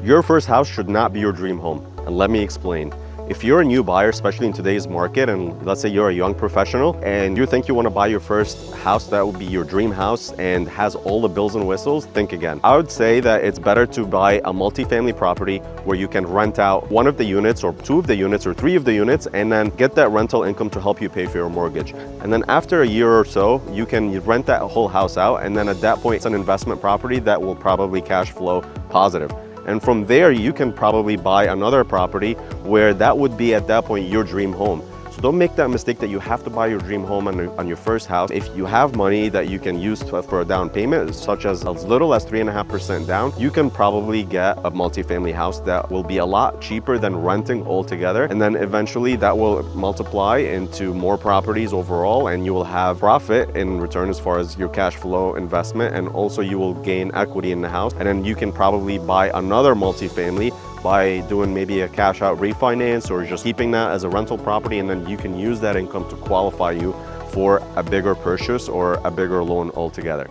Your first house should not be your dream home, and let me explain. If you're a new buyer, especially in today's market, and let's say you're a young professional and you think you want to buy your first house that will be your dream house and has all the bells and whistles, think again. I would say that it's better to buy a multifamily property where you can rent out one of the units or two of the units or three of the units and then get that rental income to help you pay for your mortgage. And then after a year or so, you can rent that whole house out, and then at that point, it's an investment property that will probably cash flow positive. And from there, you can probably buy another property where that would be at that point your dream home. So don't make that mistake that you have to buy your dream home on your first house. If you have money that you can use for a down payment, such as little as 3.5% down, you can probably get a multifamily house that will be a lot cheaper than renting altogether. And then eventually that will multiply into more properties overall, and you will have profit in return as far as your cash flow investment. And also you will gain equity in the house. And then you can probably buy another multifamily by doing maybe a cash out refinance or just keeping that as a rental property, and then you can use that income to qualify you for a bigger purchase or a bigger loan altogether.